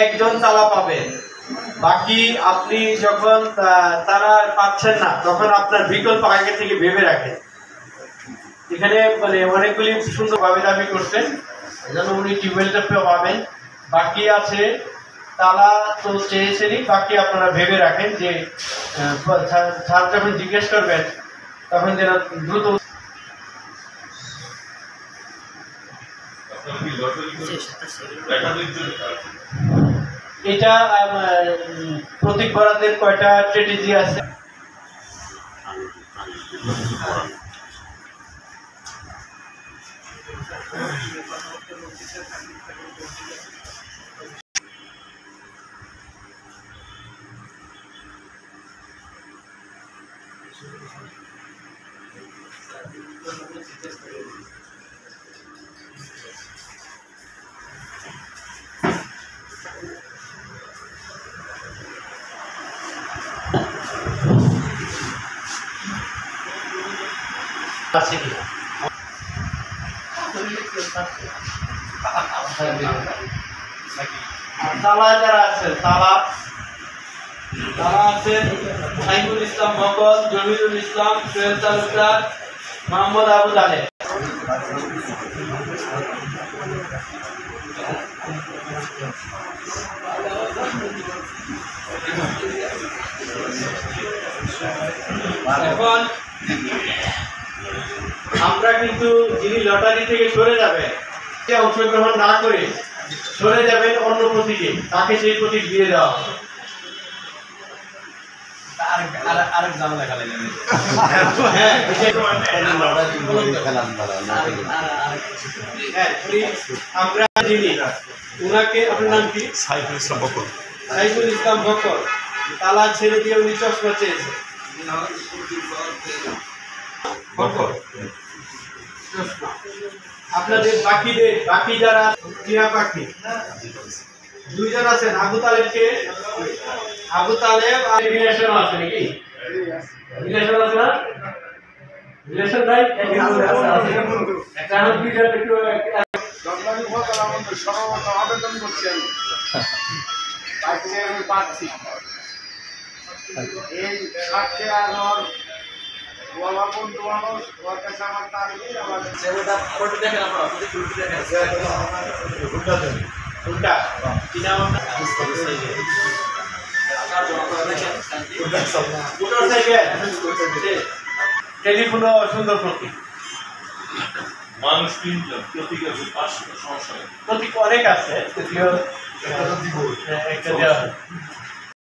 একজন তালা পাবেন, বাকি আপনি যখন তারা পাচ্ছেন না তখন আপনার বিকল্প আগে থেকে ভেবে রাখেন। এখানে মানে অনেকগুলি সুন্দরভাবে দাবি করছেন, এজন্য উনি টিউবওয়েলটা পাবেন। বাকি আছে তালা তো চেয়েছেনই, বাকি আপনারা ভেবে রাখেন যে স্যার যখন জিজ্ঞেস করবেন তখন যেন দ্রুত। এটা প্রতীক বরাদ্দের কয়টা স্ট্র্যাটেজি আছে? আছে কিনা তালা যারা আছে, তালা আছেন সাইফুল ইসলাম মকল, জমিরুল ইসলাম, সোহেল তালুকদার, মোহাম্মদ আবু জাহেদ। এখন আমরা কিন্তু যিনি লটারি থেকে সরে যাবেন, অংশগ্রহণ না করে সরে যাবেন অন্য প্রতীকে, তাকে সেই প্রতীক দিয়ে দেওয়া হবে। আমরা যিনি উনাকে, আপনার নাম কি? সাইফুল ইসলাম বকর। সাইফুল ইসলাম বকর তালা ছেড়ে দিয়ে উনি চশমা চেয়েছে। আপনাদের বাকি যারা টিয়া পাখি দুইজন আছেন, আবু তালেবকে, আবু তালেব আর রিলেশন আছে নাকি? রিলেশন আছে না? রিলেশন নাই? একটা দুইজন একটু আবেদন করছেন, পাচ্ছি এই সাথে আর বাবা বন্ধু মানুষ ওর কাছে আমার তারিখ আমার ছেলেটা ফটো দেখেন, আপনারা উল্টা কি নাম আপনার? টেলিফোনও সুন্দর প্রতীক, মানুষ তিনজন, প্রতীক আছে 500 সমস্যা, প্রতীক অনেক আছে, একটা দেওয়া